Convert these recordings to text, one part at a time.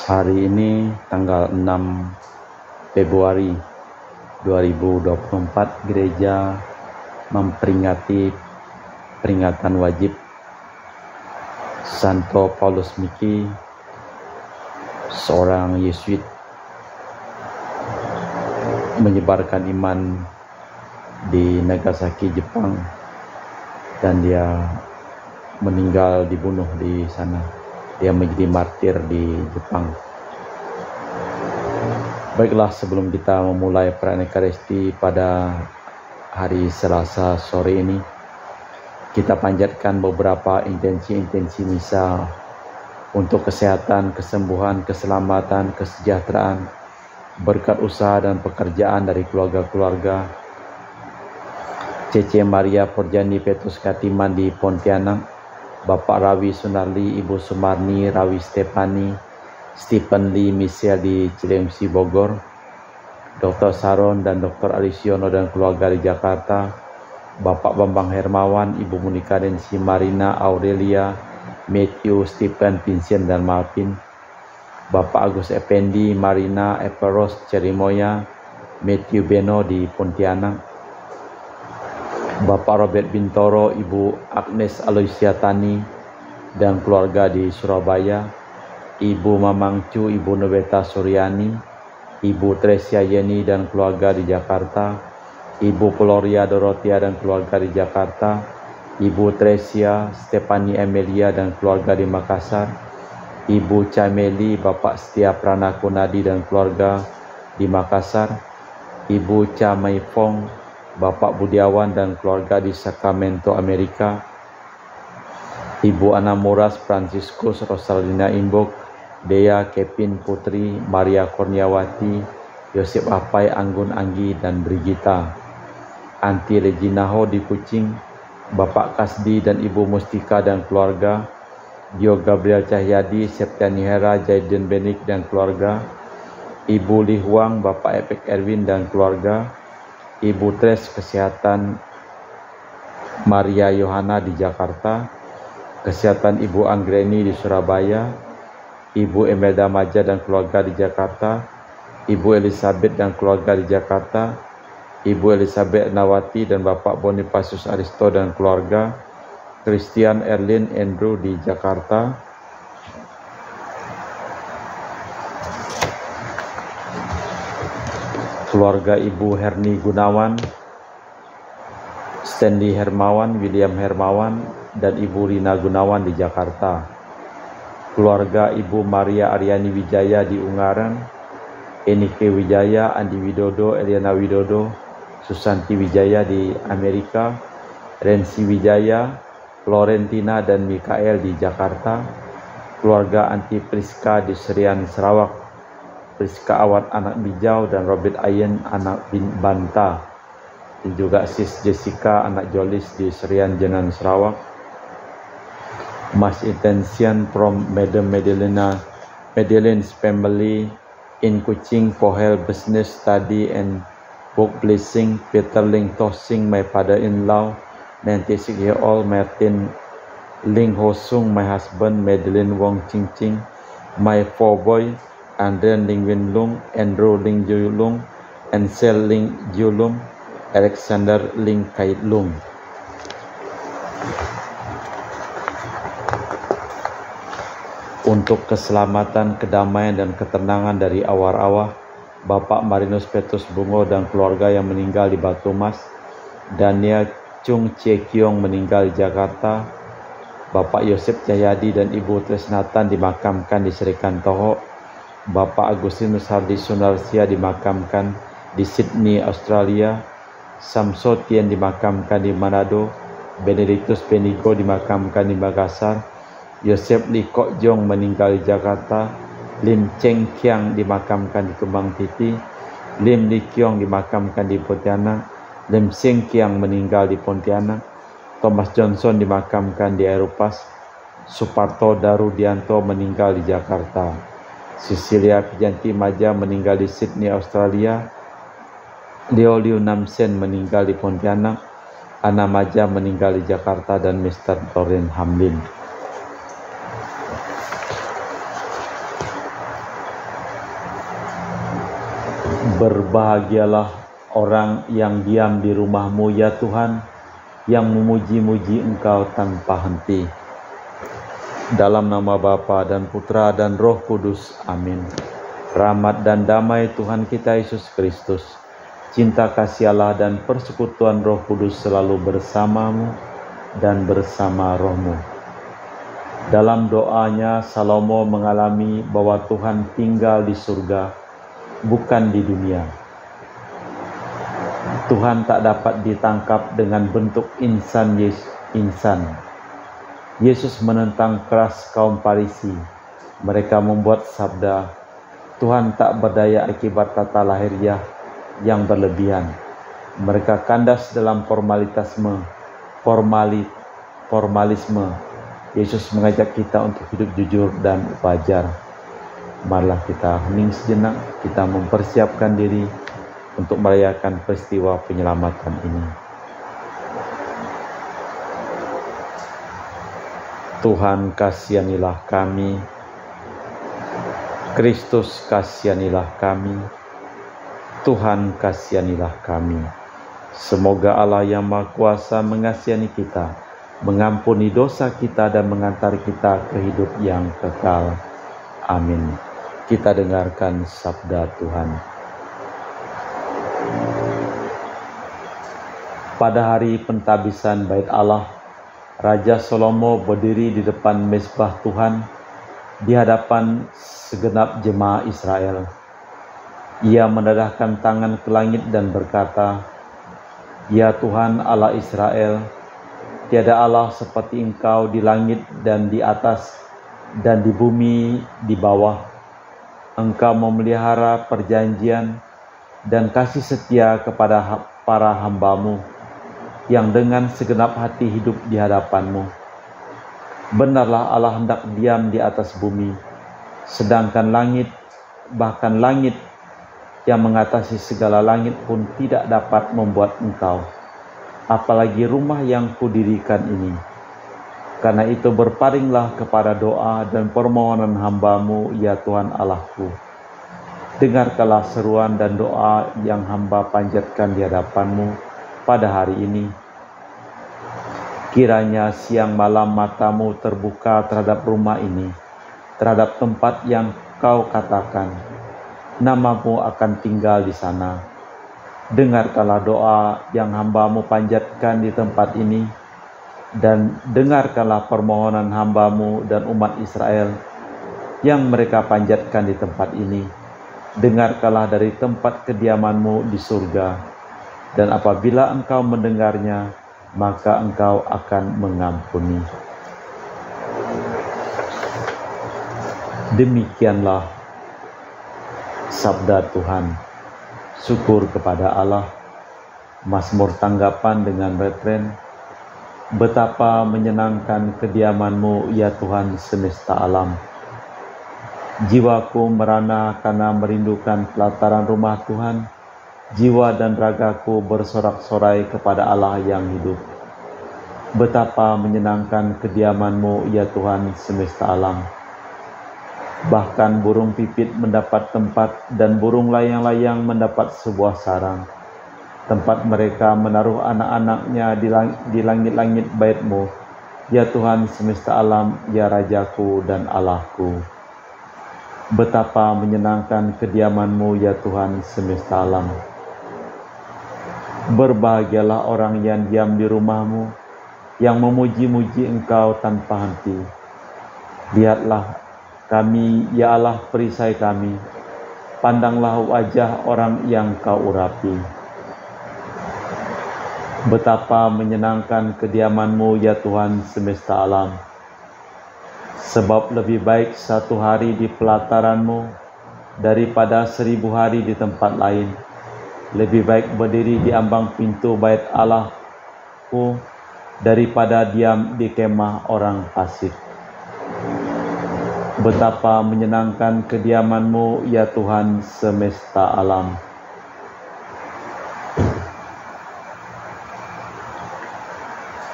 Hari ini tanggal 6 Februari 2024, gereja memperingati peringatan wajib Santo Paulus Miki, seorang Yesuit menyebarkan iman di Nagasaki, Jepang, dan dia meninggal dibunuh di sana. Dia menjadi martir di Jepang. Baiklah, sebelum kita memulai perayaan Ekaristi pada hari Selasa sore ini, kita panjatkan beberapa intensi misa untuk kesehatan, kesembuhan, keselamatan, kesejahteraan, berkat usaha dan pekerjaan dari keluarga-keluarga Cece Maria Porjani Petrus Katiman di Pontianak, Bapak Rawi Sunarli, Ibu Sumarni, Rawi Stefani, Stephen Lee Michelle di Cilengsi Bogor, Dr. Saron dan Dr. Alisiono dan keluarga di Jakarta, Bapak Bambang Hermawan, Ibu Monika Densi, Marina, Aurelia, Matthew, Stephen, Vincent dan Malvin, Bapak Agus Effendi, Marina, Eperos, Cerimoya, Matthew Beno di Pontianak, Bapak Robert Bintoro, Ibu Agnes Aloysia Tani dan keluarga di Surabaya, Ibu Mamang Cu, Ibu Nobeta Suryani, Ibu Tresia Yeni dan keluarga di Jakarta, Ibu Gloria Dorotia dan keluarga di Jakarta, Ibu Tresia Stefani Emilia dan keluarga di Makassar, Ibu Cameli, Bapak Setia Pranakunadi dan keluarga di Makassar, Ibu Camai Fong, Bapak Budiawan dan keluarga di Sacramento, Amerika, Ibu Ana Muras, Franciscus, Rosalina Imbok, Dea, Kevin Putri, Maria Kurniawati, Yosep Apai, Anggun Anggi, dan Brigita, Anti Reginaho di Kucing, Bapak Kasdi dan Ibu Mustika dan keluarga, Gio Gabriel Cahyadi, Septiani Hera, Jaiden Benik dan keluarga, Ibu Li Huang, Bapak Epek Erwin dan keluarga, Ibu Tres Kesehatan Maria Yohana di Jakarta, Kesehatan Ibu Anggreni di Surabaya, Ibu Emelda Maja dan keluarga di Jakarta, Ibu Elizabeth dan keluarga di Jakarta, Ibu Elizabeth Nawati dan Bapak Bonifacius Aristo dan keluarga, Christian Erlin Andrew di Jakarta, keluarga Ibu Herni Gunawan, Stanley Hermawan, William Hermawan, dan Ibu Rina Gunawan di Jakarta, keluarga Ibu Maria Aryani Wijaya di Ungaran, Enike Wijaya, Andi Widodo, Eliana Widodo, Susanti Wijaya di Amerika, Rensi Wijaya, Florentina dan Mikael di Jakarta, keluarga Anti Priska di Serian Sarawak, Priska Awad anak Bijau dan Robert Ayen anak Banta, dan juga Sis Jessica anak Jolis di Serian Jenan Sarawak, Mas Intention from Madam Madeline's family in Kuching for health, business, study and work blessing, Peter Ling Tosing, my father-in-law, 96-year-old Martin Ling Ho Sung, my husband, Madeline Wong Ching Ching, my four boys, Andren Ling Win Lung, Andrew Ling Ju Lung, Ansel Ling Ju Lung, Alexander Ling Kai Lung. Untuk keselamatan, kedamaian, dan ketenangan dari awar-awah, Bapak Marinus Petrus Bungo dan keluarga yang meninggal di Batu Mas, Daniel Chung Chie Kiong meninggal di Jakarta, Bapak Yosep Cahyadi dan Ibu Tresnatan dimakamkan di Serikan Toho, Bapak Agustinus Hardi Sunarsia dimakamkan di Sydney, Australia, Samsotien dimakamkan di Manado, Benedictus Benigo dimakamkan di Makassar, Yosep Lee Kok Jong meninggal di Jakarta, Lim Cheng Kiang dimakamkan di Kembang Titi, Lim Li Kiong dimakamkan di Pontianak, Lim Seng Kiang meninggal di Pontianak, Thomas Johnson dimakamkan di Aeropas, Suparto Darudianto meninggal di Jakarta, Cecilia Pijanti Maja meninggal di Sydney, Australia, Leo Liu Namsen meninggal di Pontianak, Ana Maja meninggal di Jakarta, dan Mr. Torin Hamlin. Berbahagialah orang yang diam di rumah-Mu ya Tuhan, yang memuji-muji Engkau tanpa henti. Dalam nama Bapa dan Putra dan Roh Kudus, amin. Rahmat dan damai Tuhan kita Yesus Kristus, cinta kasih Allah dan persekutuan Roh Kudus selalu bersamamu dan bersama rohmu. Dalam doanya, Salomo mengalami bahwa Tuhan tinggal di surga, bukan di dunia. Tuhan tak dapat ditangkap dengan bentuk insan. Yesus menentang keras kaum Farisi. Mereka membuat sabda, Tuhan tak berdaya akibat tata lahiriah yang berlebihan. Mereka kandas dalam formalisme. Yesus mengajak kita untuk hidup jujur dan wajar. Marilah kita hening sejenak, kita mempersiapkan diri untuk merayakan peristiwa penyelamatan ini. Tuhan, kasihanilah kami. Kristus, kasihanilah kami. Tuhan, kasihanilah kami. Semoga Allah yang Maha Kuasa mengasihani kita, mengampuni dosa kita dan mengantar kita ke hidup yang kekal. Amin. Kita dengarkan sabda Tuhan. Pada hari pentabisan Bait Allah, Raja Salomo berdiri di depan mezbah Tuhan di hadapan segenap jemaah Israel. Ia menadahkan tangan ke langit dan berkata, Ya Tuhan Allah Israel, tiada Allah seperti Engkau di langit dan di atas dan di bumi di bawah. Engkau memelihara perjanjian dan kasih setia kepada para hamba-Mu yang dengan segenap hati hidup di hadapan-Mu. Benarlah Allah hendak diam di atas bumi, sedangkan langit, bahkan langit yang mengatasi segala langit pun tidak dapat membuat Engkau, apalagi rumah yang kudirikan ini. Karena itu berparinglah kepada doa dan permohonan hamba-Mu, ya Tuhan Allahku. Dengarkanlah seruan dan doa yang hamba panjatkan di hadapan-Mu pada hari ini. Kiranya siang malam mata-Mu terbuka terhadap rumah ini, terhadap tempat yang Kau katakan, nama-Mu akan tinggal di sana. Dengarkanlah doa yang hamba-Mu panjatkan di tempat ini, dan dengarkanlah permohonan hamba-Mu dan umat Israel yang mereka panjatkan di tempat ini. Dengarkanlah dari tempat kediaman-Mu di surga, dan apabila Engkau mendengarnya, maka Engkau akan mengampuni. Demikianlah sabda Tuhan. Syukur kepada Allah. Mazmur tanggapan dengan refren, betapa menyenangkan kediaman-Mu ya Tuhan semesta alam. Jiwaku merana karena merindukan pelataran rumah Tuhan. Jiwa dan ragaku bersorak-sorai kepada Allah yang hidup. Betapa menyenangkan kediaman-Mu ya Tuhan semesta alam. Bahkan burung pipit mendapat tempat dan burung layang-layang mendapat sebuah sarang. Tempat mereka menaruh anak-anaknya di langit-langit bait-Mu, ya Tuhan semesta alam, ya Rajaku dan Allahku. Betapa menyenangkan kediaman-Mu ya Tuhan semesta alam. Berbahagialah orang yang diam di rumah-Mu, yang memuji-muji Engkau tanpa henti. Lihatlah kami, ya Allah, perisai kami. Pandanglah wajah orang yang Kau urapi. Betapa menyenangkan kediaman-Mu ya Tuhan semesta alam. Sebab lebih baik satu hari di pelataran-Mu daripada 1000 hari di tempat lain. Lebih baik berdiri di ambang pintu bait Allahku daripada diam di kemah orang fasik. Betapa menyenangkan kediaman-Mu ya Tuhan semesta alam.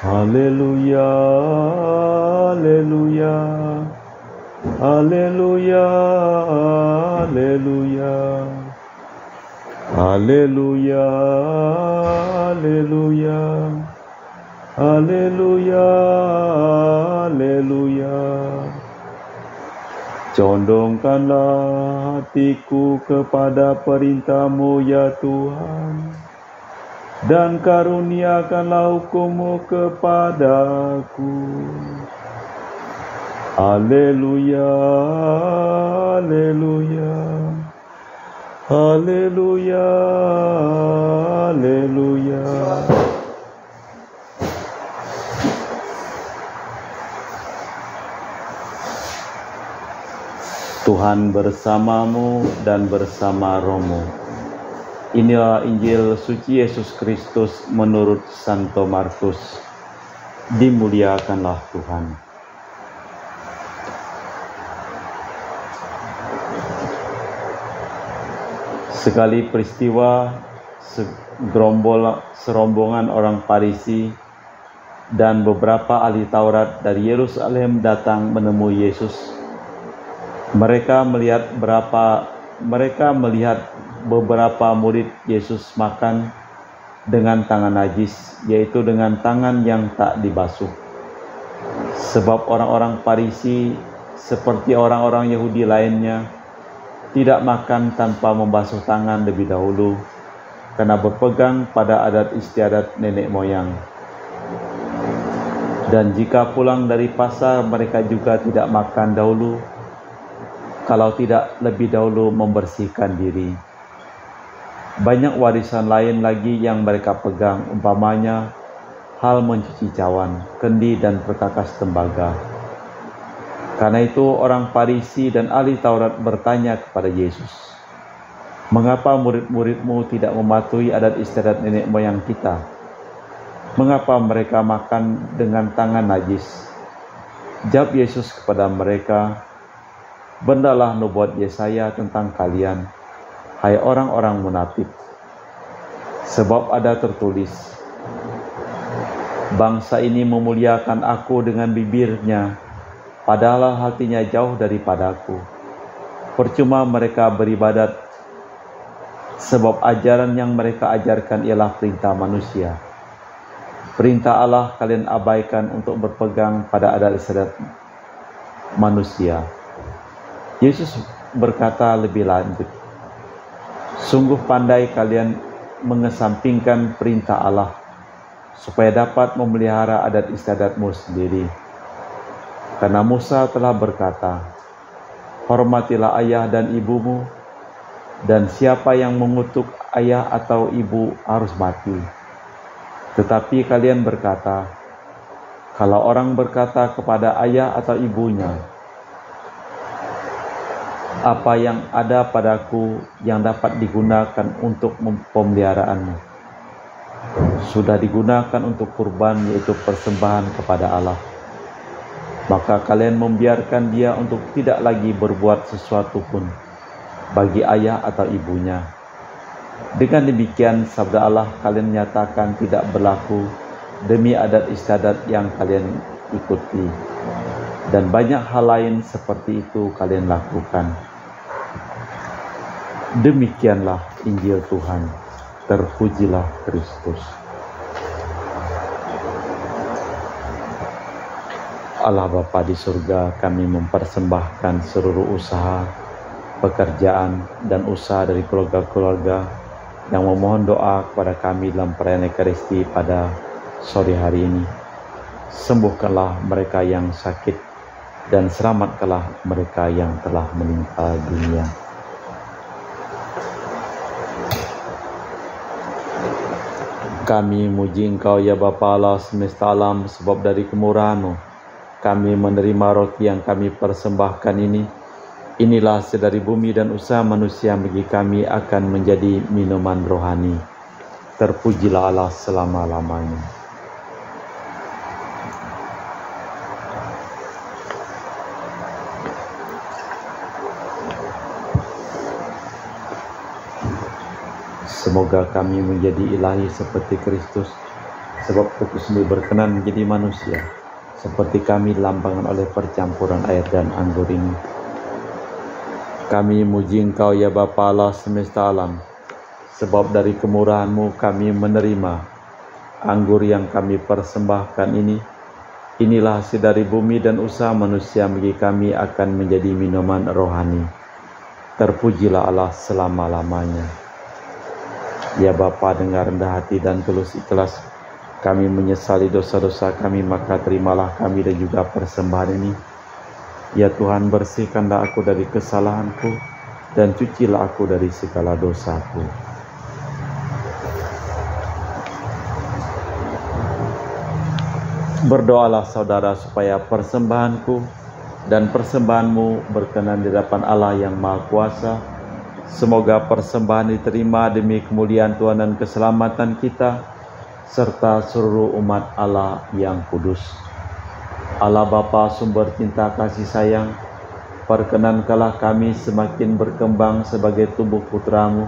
Haleluya, haleluya, haleluya, haleluya. Haleluya, haleluya, haleluya, haleluya. Condongkanlah hatiku kepada perintah-Mu ya Tuhan, dan karuniakanlah hukum-Mu kepadaku. Haleluya, haleluya, haleluya, haleluya. Tuhan bersamamu dan bersama rohmu. Inilah Injil suci Yesus Kristus menurut Santo Markus. Dimuliakanlah Tuhan. Sekali peristiwa, serombongan orang Farisi dan beberapa ahli Taurat dari Yerusalem datang menemui Yesus. Mereka melihat beberapa murid Yesus makan dengan tangan najis, yaitu dengan tangan yang tak dibasuh. Sebab orang-orang Farisi seperti orang-orang Yahudi lainnya tidak makan tanpa membasuh tangan lebih dahulu, karena berpegang pada adat istiadat nenek moyang. Dan jika pulang dari pasar, mereka juga tidak makan dahulu, kalau tidak lebih dahulu membersihkan diri. Banyak warisan lain lagi yang mereka pegang, umpamanya hal mencuci cawan, kendi dan perkakas tembaga. Karena itu orang Farisi dan ahli Taurat bertanya kepada Yesus, "Mengapa murid-murid-Mu tidak mematuhi adat istiadat nenek moyang kita? Mengapa mereka makan dengan tangan najis?" Jawab Yesus kepada mereka, "Benarlah nubuat Yesaya tentang kalian, hai orang-orang munafik. Sebab ada tertulis, bangsa ini memuliakan aku dengan bibirnya, padahal hatinya jauh daripadaku. Percuma mereka beribadat, sebab ajaran yang mereka ajarkan ialah perintah manusia. Perintah Allah kalian abaikan untuk berpegang pada adat istiadat manusia." Yesus berkata lebih lanjut, "Sungguh pandai kalian mengesampingkan perintah Allah, supaya dapat memelihara adat istiadatmu sendiri. Karena Musa telah berkata, hormatilah ayah dan ibumu, dan siapa yang mengutuk ayah atau ibu harus mati. Tetapi kalian berkata, kalau orang berkata kepada ayah atau ibunya, apa yang ada padaku yang dapat digunakan untuk pemeliharaanmu, sudah digunakan untuk kurban, yaitu persembahan kepada Allah. Maka kalian membiarkan dia untuk tidak lagi berbuat sesuatu pun bagi ayah atau ibunya. Dengan demikian sabda Allah kalian nyatakan tidak berlaku demi adat istiadat yang kalian ikuti. Dan banyak hal lain seperti itu kalian lakukan." Demikianlah Injil Tuhan. Terpujilah Kristus. Allah Bapa di surga, kami mempersembahkan seluruh usaha, pekerjaan, dan usaha dari keluarga-keluarga yang memohon doa kepada kami dalam perayaan Ekaristi pada sore hari ini. Sembuhkanlah mereka yang sakit dan selamatkanlah mereka yang telah meninggal dunia. Kami muji Engkau ya Bapa Allah semesta alam, sebab dari kemurahan-Mu kami menerima roti yang kami persembahkan ini. Inilah hasil dari bumi dan usaha manusia bagi kami akan menjadi minuman rohani. Terpujilah Allah selama-lamanya. Semoga kami menjadi ilahi seperti Kristus, sebab Kristus sendiri berkenan menjadi manusia, seperti kami dilambangkan oleh percampuran air dan anggur ini. Kami muji Engkau ya Bapa Allah semesta alam, sebab dari kemurahan-Mu kami menerima anggur yang kami persembahkan ini. Inilah hasil dari bumi dan usaha manusia bagi kami akan menjadi minuman rohani. Terpujilah Allah selama-lamanya. Ya Bapa, dengan rendah hati dan tulus ikhlas kami menyesali dosa-dosa kami, maka terimalah kami dan juga persembahan ini. Ya Tuhan, bersihkanlah aku dari kesalahanku dan cucilah aku dari segala dosaku. Berdoalah saudara supaya persembahanku dan persembahanmu berkenan di hadapan Allah yang Maha Kuasa. Semoga persembahan diterima demi kemuliaan Tuhan dan keselamatan kita, serta seluruh umat Allah yang kudus. Allah Bapa sumber cinta kasih sayang, perkenankanlah kami semakin berkembang sebagai tubuh putra-Mu,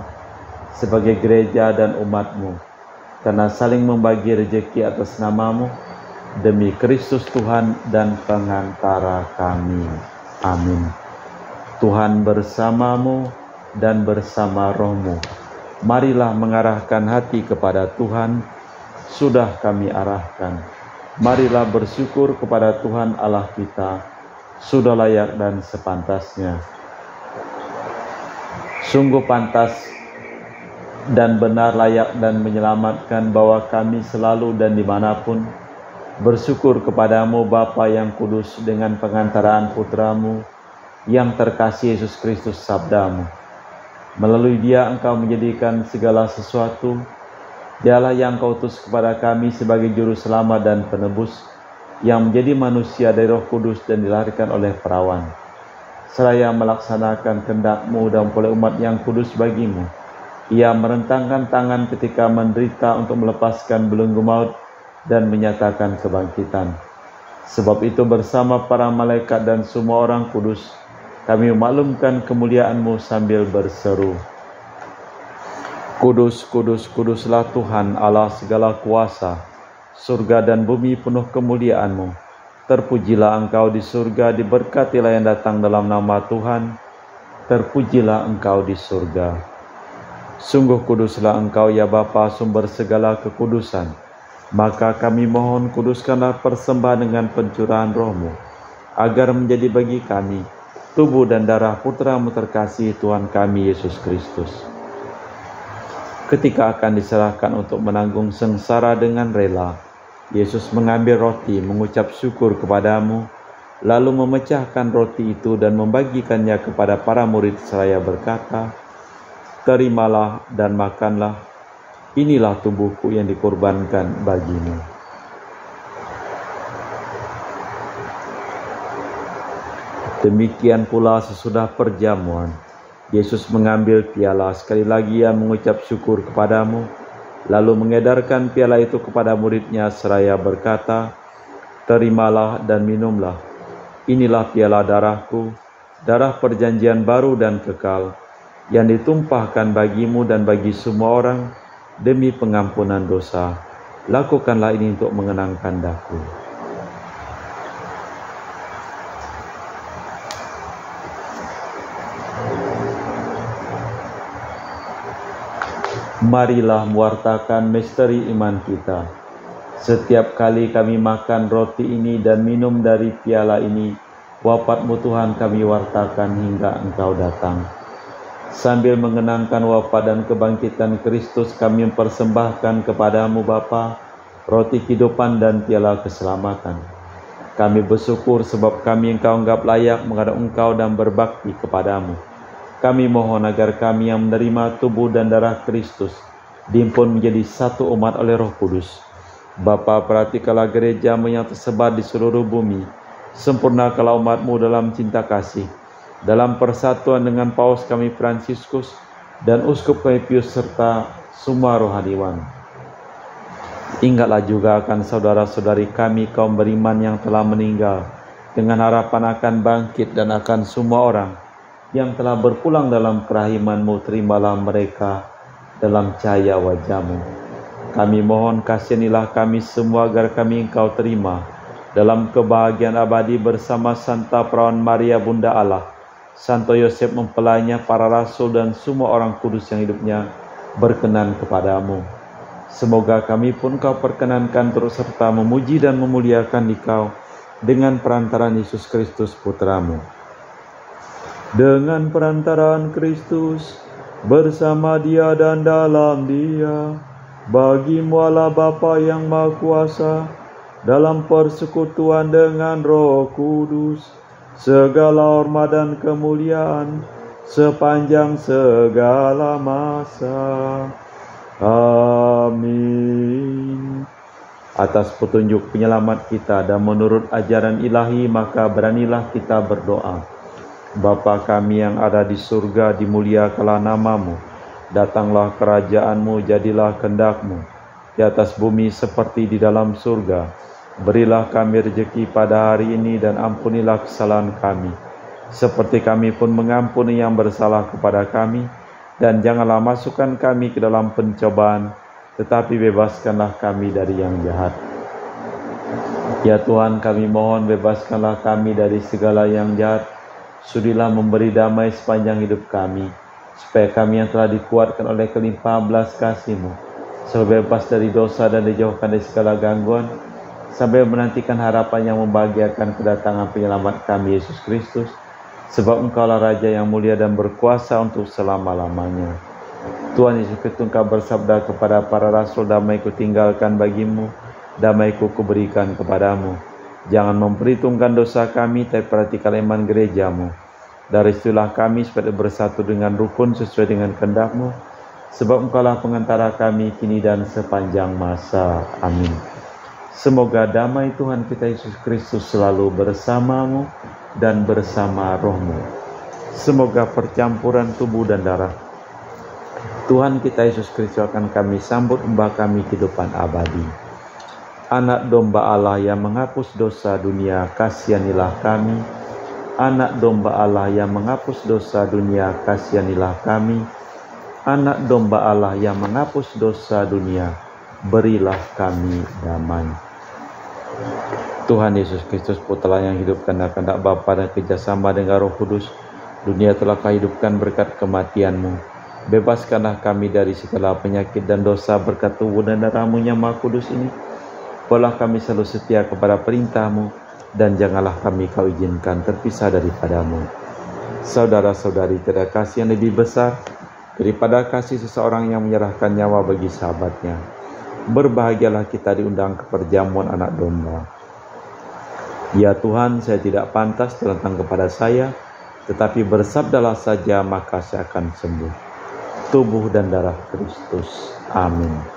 sebagai gereja dan umat-Mu, karena saling membagi rezeki atas nama-Mu, demi Kristus Tuhan dan pengantara kami. Amin. Tuhan bersamamu dan bersama rohmu. Marilah mengarahkan hati kepada Tuhan, sudah kami arahkan. Marilah bersyukur kepada Tuhan Allah kita, sudah layak dan sepantasnya. Sungguh pantas dan benar, layak dan menyelamatkan bahwa kami selalu dan dimanapun bersyukur kepadamu Bapa yang kudus dengan pengantaraan putra-Mu yang terkasih Yesus Kristus sabda-Mu. Melalui Dia Engkau menjadikan segala sesuatu. Dialah yang Engkau utus kepada kami sebagai juru selamat dan penebus, yang menjadi manusia dari Roh Kudus dan dilahirkan oleh perawan. Seraya melaksanakan kehendak-Mu dan oleh umat yang kudus bagi-Mu, Ia merentangkan tangan ketika menderita untuk melepaskan belenggu maut dan menyatakan kebangkitan. Sebab itu bersama para malaikat dan semua orang kudus, kami memaklumkan kemuliaan-Mu sambil berseru, Kudus, kudus, kuduslah Tuhan Allah segala kuasa, surga dan bumi penuh kemuliaan-Mu. Terpujilah Engkau di surga, diberkatilah yang datang dalam nama Tuhan, terpujilah Engkau di surga. Sungguh kuduslah Engkau ya Bapa, sumber segala kekudusan. Maka kami mohon, kuduskanlah persembahan dengan pencurahan roh-Mu, agar menjadi bagi kami tubuh dan darah putra-Mu terkasih Tuhan kami Yesus Kristus. Ketika akan diserahkan untuk menanggung sengsara dengan rela, Yesus mengambil roti, mengucap syukur kepadamu, lalu memecahkan roti itu dan membagikannya kepada para murid seraya berkata, Terimalah dan makanlah, inilah tubuhku yang dikorbankan bagimu. Demikian pula sesudah perjamuan, Yesus mengambil piala, sekali lagi Ia mengucap syukur kepadamu, lalu mengedarkan piala itu kepada murid-Nya seraya berkata, Terimalah dan minumlah, inilah piala darahku, darah perjanjian baru dan kekal, yang ditumpahkan bagimu dan bagi semua orang, demi pengampunan dosa. Lakukanlah ini untuk mengenangkan daku. Marilah mewartakan misteri iman kita. Setiap kali kami makan roti ini dan minum dari piala ini, wafat-Mu Tuhan kami wartakan hingga Engkau datang. Sambil mengenangkan wafat dan kebangkitan Kristus, kami mempersembahkan kepadamu Bapa, roti kehidupan dan piala keselamatan. Kami bersyukur sebab kami Engkau anggap layak menghadap Engkau dan berbakti kepadamu. Kami mohon agar kami yang menerima tubuh dan darah Kristus dihimpun menjadi satu umat oleh Roh Kudus. Bapa, perhatikanlah gereja-Mu yang tersebar di seluruh bumi. Sempurnakanlah umat-Mu dalam cinta kasih, dalam persatuan dengan Paus kami Fransiskus dan Uskup kami Pius serta semua rohaniwan. Ingatlah juga akan saudara-saudari kami kaum beriman yang telah meninggal, dengan harapan akan bangkit, dan akan semua orang yang telah berpulang dalam kerahiman-Mu. Terimalah mereka dalam cahaya wajah-Mu. Kami mohon, kasihanilah kami semua agar kami Engkau terima dalam kebahagiaan abadi bersama Santa Perawan Maria Bunda Allah, Santo Yosef mempelainya, para rasul dan semua orang kudus yang hidupnya berkenan kepadamu. Semoga kami pun Kau perkenankan terus serta memuji dan memuliakan Dikau dengan perantaraan Yesus Kristus Putramu. Dengan perantaraan Kristus, bersama Dia dan dalam Dia, bagi-Mu Allah Bapa yang Maha Kuasa, dalam persekutuan dengan Roh Kudus, segala hormat dan kemuliaan sepanjang segala masa. Amin. Atas petunjuk penyelamat kita dan menurut ajaran ilahi, maka beranilah kita berdoa. Bapa kami yang ada di surga, dimuliakanlah nama-Mu. Datanglah kerajaan-Mu, jadilah kehendak-Mu di atas bumi seperti di dalam surga. Berilah kami rezeki pada hari ini dan ampunilah kesalahan kami, seperti kami pun mengampuni yang bersalah kepada kami. Dan janganlah masukkan kami ke dalam pencobaan, tetapi bebaskanlah kami dari yang jahat. Ya Tuhan, kami mohon bebaskanlah kami dari segala yang jahat. Sudilah memberi damai sepanjang hidup kami, supaya kami yang telah dikuatkan oleh kelimpahan belas kasih-Mu selalu bebas dari dosa dan dijauhkan dari segala gangguan, sampai menantikan harapan yang membahagiakan kedatangan penyelamat kami, Yesus Kristus. Sebab Engkaulah Raja yang mulia dan berkuasa untuk selama-lamanya. Tuhan Yesus Kristus, Engkau bersabda kepada para rasul, damai-Ku tinggalkan bagimu, damai-Ku kuberikan kepadamu. Jangan memperhitungkan dosa kami, tapi perhatikan iman gereja-Mu. Dari situlah kami supaya bersatu dengan rukun sesuai dengan kehendak-Mu, sebab Engkaulah pengantara kami kini dan sepanjang masa. Amin. Semoga damai Tuhan kita Yesus Kristus selalu bersama-Mu dan bersama roh-Mu. Semoga percampuran tubuh dan darah Tuhan kita Yesus Kristus akan kami sambut membawa kami kehidupan abadi. Anak domba Allah yang menghapus dosa dunia, kasihanilah kami. Anak domba Allah yang menghapus dosa dunia, kasihanilah kami. Anak domba Allah yang menghapus dosa dunia, berilah kami damai. Tuhan Yesus Kristus, Putra yang hidupkan kehendak Bapa dan kerjasama dengan Roh Kudus, dunia telah Kau hidupkan berkat kematian-Mu. Bebaskanlah kami dari segala penyakit dan dosa berkat tubuh dan darah-Mu yang Maha Kudus ini. Polah kami selalu setia kepada perintah-Mu, dan janganlah kami Kau izinkan terpisah daripada-Mu. Saudara-saudari, tiada kasih yang lebih besar daripada kasih seseorang yang menyerahkan nyawa bagi sahabatnya. Berbahagialah kita diundang ke perjamuan anak domba. Ya Tuhan, saya tidak pantas terlentang kepada saya, tetapi bersabdalah saja maka saya akan sembuh. Tubuh dan darah Kristus. Amin.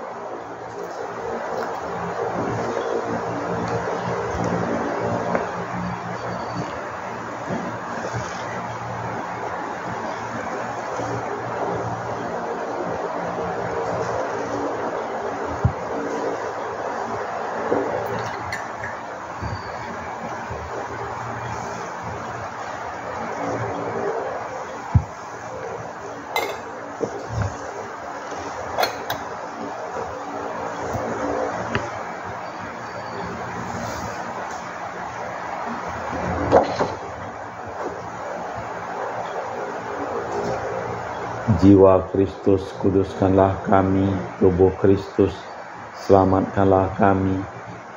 Jiwa Kristus, kuduskanlah kami. Tubuh Kristus, selamatkanlah kami.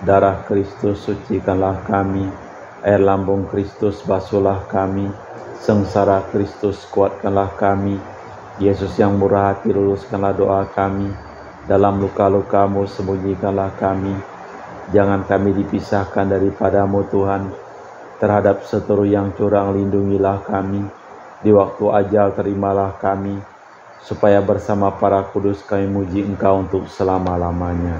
Darah Kristus, sucikanlah kami. Air lambung Kristus, basuhlah kami. Sengsara Kristus, kuatkanlah kami. Yesus yang murah hati, luluskanlah doa kami. Dalam luka-luka-Mu, sembunyikanlah kami. Jangan kami dipisahkan daripada-Mu Tuhan. Terhadap seteru yang curang, lindungilah kami. Di waktu ajal, terimalah kami, supaya bersama para kudus kami muji Engkau untuk selama-lamanya.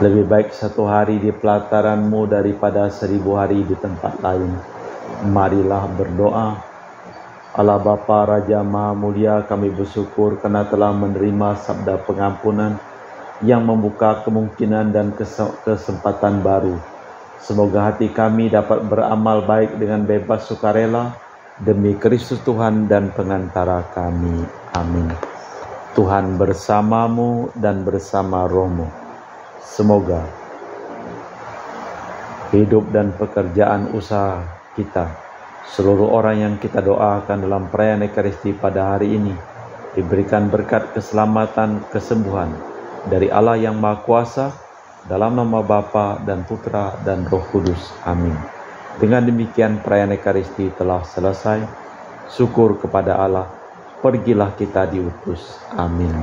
Lebih baik satu hari di pelataran-Mu daripada 1000 hari di tempat lain. Marilah berdoa. Allah Bapa Raja Maha Mulia, kami bersyukur karena telah menerima sabda pengampunan yang membuka kemungkinan dan kesempatan baru. Semoga hati kami dapat beramal baik dengan bebas sukarela demi Kristus Tuhan dan pengantara kami. Amin. Tuhan bersama-Mu dan bersama roh-Mu. Semoga hidup dan pekerjaan usaha kita, seluruh orang yang kita doakan dalam perayaan Ekaristi pada hari ini, diberikan berkat keselamatan, kesembuhan dari Allah yang Maha Kuasa, dalam nama Bapa dan Putra dan Roh Kudus. Amin. Dengan demikian perayaan Ekaristi telah selesai. Syukur kepada Allah. Pergilah kita diutus. Amin.